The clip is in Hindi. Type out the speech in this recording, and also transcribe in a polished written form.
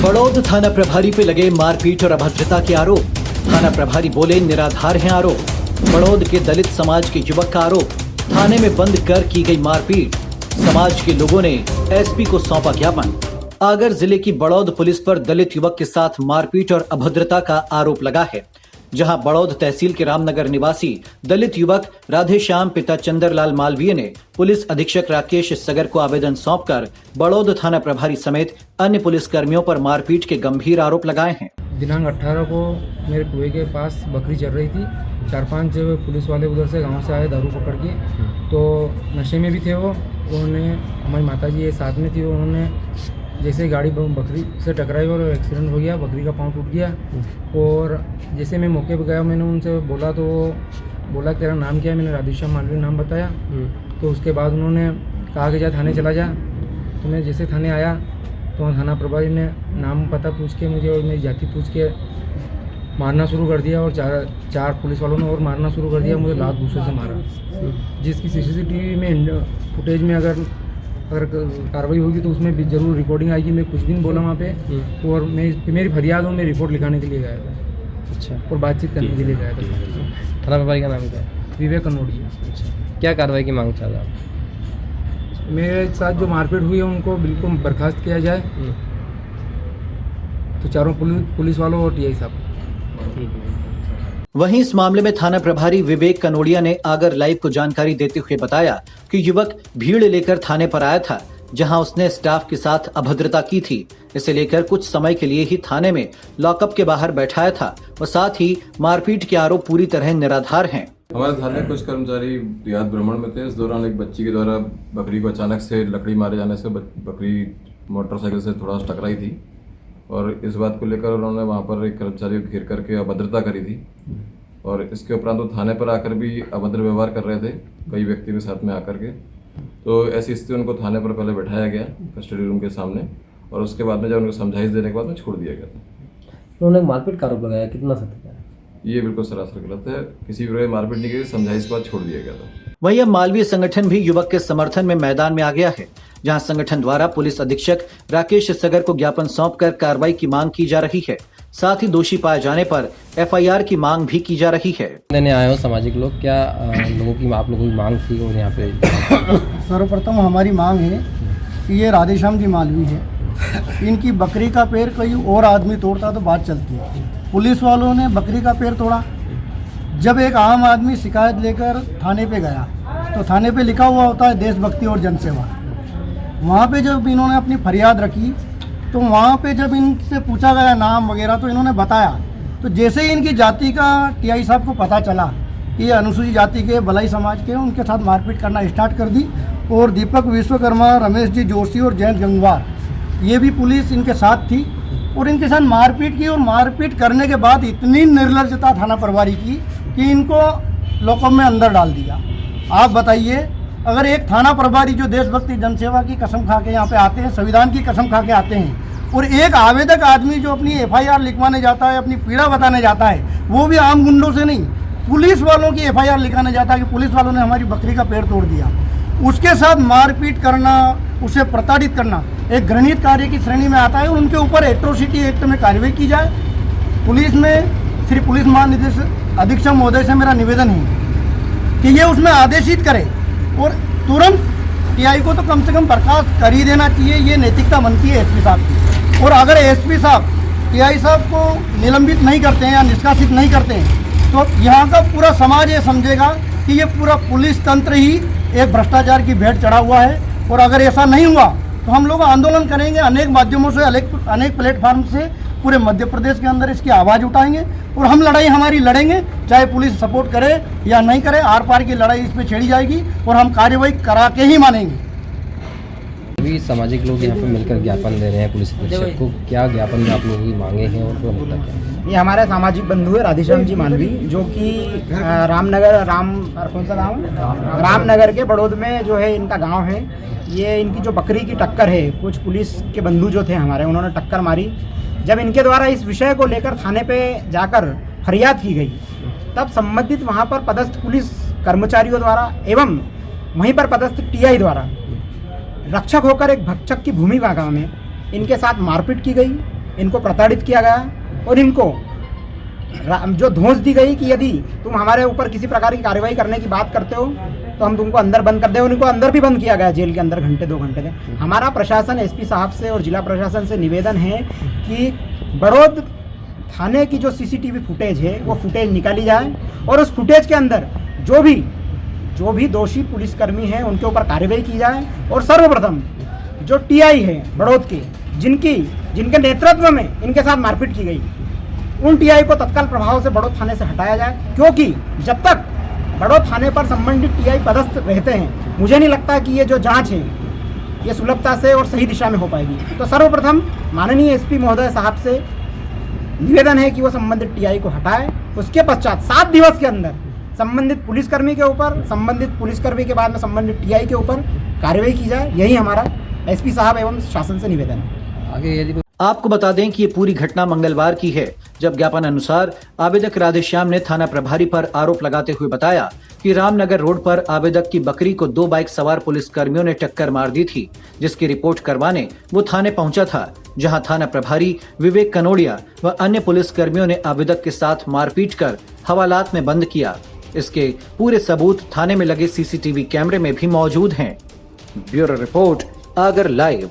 बड़ौद थाना प्रभारी पे लगे मारपीट और अभद्रता के आरोप। थाना प्रभारी बोले निराधार हैं आरोप। बड़ौद के दलित समाज के युवक का आरोप, थाने में बंद कर की गई मारपीट। समाज के लोगों ने एसपी को सौंपा ज्ञापन। आगर जिले की बड़ौद पुलिस पर दलित युवक के साथ मारपीट और अभद्रता का आरोप लगा है, जहां बड़ौद तहसील के रामनगर निवासी दलित युवक राधेश्याम पिता चंद्रलाल मालवीय ने पुलिस अधीक्षक राकेश सगर को आवेदन सौंपकर बड़ौद थाना प्रभारी समेत अन्य पुलिस कर्मियों पर मारपीट के गंभीर आरोप लगाए हैं। दिनांक 18 को मेरे कुएं के पास बकरी चल रही थी। 4-5 पुलिस वाले उधर से गांव से आए दारू पकड़ के, तो नशे में भी थे वो। उन्होंने, हमारी माताजी ये साथ में थी, उन्होंने जैसे गाड़ी बकरी से टकराई और एक्सीडेंट हो गया, बकरी का पाँव टूट गया। और जैसे मैं मौके पर गया, मैंने उनसे बोला तो वो बोला तेरा नाम क्या है, मैंने राधेश्याम मालवीय नाम बताया। तो उसके बाद उन्होंने कहा कि जा थाने चला जा। तो मैं जैसे थाने आया तो थाना प्रभारी ने नाम पता पूछ के मुझे और मेरी जाति पूछ के मारना शुरू कर दिया, और चार पुलिस वालों ने और मारना शुरू कर दिया। मुझे लात घूंसों से मारा, जिसकी सीसीटीवी में फुटेज में अगर कार्रवाई होगी तो उसमें भी जरूर रिकॉर्डिंग आएगी। मैं कुछ भी नहीं बोला वहाँ पे, और मेरी फरियाद हो, मैं रिपोर्ट लिखाने के लिए गया था। अच्छा। और बातचीत करने के लिए गया था। थाना प्रभारी का नाम क्या है? विवेक कनोडिया। अच्छा, क्या कार्रवाई की मांग चाह रहे हैं? मेरे साथ जो मारपीट हुई है उनको बिल्कुल बर्खास्त किया जाए, तो चारों पुलिस वालों और टीआई साहब। वहीं इस मामले में थाना प्रभारी विवेक कनोडिया ने आगर लाइव को जानकारी देते हुए बताया कि युवक भीड़ लेकर थाने पर आया था, जहां उसने स्टाफ के साथ अभद्रता की थी। इसे लेकर कुछ समय के लिए ही थाने में लॉकअप के बाहर बैठाया था और साथ ही मारपीट के आरोप पूरी तरह निराधार हैं। हमारे थाने कुछ कर्मचारी देहात भ्रमण में थे। इस दौरान एक बच्ची के द्वारा बकरी को अचानक से लकड़ी मारे जाने से बकरी मोटरसाइकिल से थोड़ा टकराई थी, और इस बात को लेकर उन्होंने वहाँ पर एक कर्मचारी को घेर करके अभद्रता करी थी। और इसके उपरांत वो थाने पर आकर भी अभद्र व्यवहार कर रहे थे कई व्यक्ति के साथ में आकर के। तो ऐसी स्थिति उनको थाने पर पहले बैठाया गया कस्टडी रूम के सामने, और उसके बाद में जब उनको समझाइश देने के बाद में छोड़ दिया गया था। उन्होंने मारपीट का आरोप लगाया, कितना सत्य है? ये बिल्कुल सरासर गलत है। किसी भी प्रकार मारपीट नहीं की, समझाइश के बाद छोड़ दिया गया था। वहीं अब मालवीय संगठन भी युवक के समर्थन में मैदान में आ गया है, जहां संगठन द्वारा पुलिस अधीक्षक राकेश सगर को ज्ञापन सौंपकर कार्रवाई की मांग की जा रही है। साथ ही दोषी पाए जाने पर एफआईआर की मांग भी की जा रही है। देने आए हो सामाजिक लोग, क्या आप लोगों की मांग थी और यहाँ पे? सर्वप्रथम हमारी मांग है कि ये राधेश्याम जी मालवीय है, इनकी बकरी का पैर कोई और आदमी तोड़ता तो बात चलती है। पुलिस वालों ने बकरी का पैर तोड़ा। जब एक आम आदमी शिकायत लेकर थाने पे गया तो थाने पे लिखा हुआ होता है देशभक्ति और जनसेवा। वहाँ पे जब इन्होंने अपनी फरियाद रखी तो वहाँ पे जब इनसे पूछा गया नाम वगैरह तो इन्होंने बताया। तो जैसे ही इनकी जाति का टीआई साहब को पता चला कि ये अनुसूचित जाति के भलाई समाज के, उनके साथ मारपीट करना स्टार्ट कर दी। और दीपक विश्वकर्मा, रमेश जी जोशी और जयंत गंगवार, ये भी पुलिस इनके साथ थी और इनके साथ मारपीट की। और मारपीट करने के बाद इतनी निर्लज्जता थाना प्रभारी की कि इनको लॉकअप में अंदर डाल दिया। आप बताइए, अगर एक थाना प्रभारी जो देशभक्ति जनसेवा की कसम खा के यहाँ पे आते हैं, संविधान की कसम खा के आते हैं, और एक आवेदक आदमी जो अपनी एफआईआर लिखवाने जाता है, अपनी पीड़ा बताने जाता है, वो भी आम गुंडों से नहीं, पुलिस वालों की एफआईआर लिखाने जाता है कि पुलिस वालों ने हमारी बकरी का पैर तोड़ दिया, उसके साथ मारपीट करना, उसे प्रताड़ित करना एक घृणित कार्य की श्रेणी में आता है। और उनके ऊपर एट्रोसिटी एक्ट में कार्रवाई की जाए। पुलिस में श्री पुलिस महानिदेशक अधीक्षक महोदय से मेरा निवेदन है कि ये उसमें आदेशित करे और तुरंत टीआई को तो कम से कम बर्खास्त कर ही देना चाहिए। ये नैतिकता बनती है एसपी साहब की। और अगर एसपी साहब टीआई साहब को निलंबित नहीं करते हैं या निष्कासित नहीं करते हैं तो यहाँ का पूरा समाज ये समझेगा कि ये पूरा पुलिस तंत्र ही एक भ्रष्टाचार की भेंट चढ़ा हुआ है। और अगर ऐसा नहीं हुआ तो हम लोग आंदोलन करेंगे, अनेक माध्यमों से, अनेक प्लेटफार्म से पूरे मध्य प्रदेश के अंदर इसकी आवाज़ उठाएंगे। और हम लड़ाई हमारी लड़ेंगे, चाहे पुलिस सपोर्ट करे या नहीं करे, आर पार की लड़ाई इस पर छेड़ी जाएगी और हम कार्रवाई करा के ही मानेंगे। अभी सामाजिक लोग यहाँ पे मिलकर ज्ञापन दे रहे हैं पुलिस अधीक्षक को, क्या ज्ञापन में आप लोगों की मांगे हैं और क्या मुद्दा क्या है? ये हमारे सामाजिक बंधु है राधेश्याम जी मालवीय, जो कि कौन सा गाँव है, रामनगर के बड़ौद में जो है इनका गांव है। ये इनकी जो बकरी की टक्कर है, कुछ पुलिस के बंधु जो थे हमारे, उन्होंने टक्कर मारी। जब इनके द्वारा इस विषय को लेकर थाने पे जाकर फरियाद की गई, तब संबंधित वहाँ पर पदस्थ पुलिस कर्मचारियों द्वारा एवं वहीं पर पदस्थ टीआई द्वारा रक्षक होकर एक भक्षक की भूमिका में इनके साथ मारपीट की गई इनको प्रताड़ित किया गया और इनको जो धौंस दी गई कि यदि तुम हमारे ऊपर किसी प्रकार की कार्रवाई करने की बात करते हो तो हम तुमको अंदर बंद कर दें। उनको अंदर भी बंद किया गया जेल के अंदर घंटे 2 घंटे के। हमारा प्रशासन एसपी साहब से और जिला प्रशासन से निवेदन है कि बड़ौद थाने की जो सीसीटीवी फुटेज है वो फुटेज निकाली जाए और उस फुटेज के अंदर जो भी दोषी पुलिसकर्मी हैं उनके ऊपर कार्रवाई की जाए। और सर्वप्रथम जो टीआई है बड़ौद के जिनके नेतृत्व में इनके साथ मारपीट की गई, उन टीआई को तत्काल प्रभाव से बड़ौद थाने से हटाया जाए, क्योंकि जब तक बड़ौद थाने पर संबंधित टीआई पदस्थ रहते हैं मुझे नहीं लगता कि ये जो जांच है ये सुलभता से और सही दिशा में हो पाएगी। तो सर्वप्रथम माननीय एसपी महोदय साहब से निवेदन है कि वो संबंधित टीआई को हटाए। उसके पश्चात 7 दिवस के अंदर संबंधित पुलिसकर्मी के ऊपर, संबंधित पुलिसकर्मी के बाद में संबंधित टीआई के ऊपर कार्रवाई की जाए। यही हमारा एसपी साहब एवं शासन से निवेदन है। आगे यदि आपको बता दें कि ये पूरी घटना मंगलवार की है, जब ज्ञापन अनुसार आवेदक राधेश्याम ने थाना प्रभारी पर आरोप लगाते हुए बताया कि रामनगर रोड पर आवेदक की बकरी को 2 बाइक सवार पुलिस कर्मियों ने टक्कर मार दी थी, जिसकी रिपोर्ट करवाने वो थाने पहुंचा था, जहां थाना प्रभारी विवेक कनोडिया व अन्य पुलिस कर्मियों ने आवेदक के साथ मारपीट कर हवालात में बंद किया। इसके पूरे सबूत थाने में लगे सीसीटीवी कैमरे में भी मौजूद हैं। Bureau report, Agar live.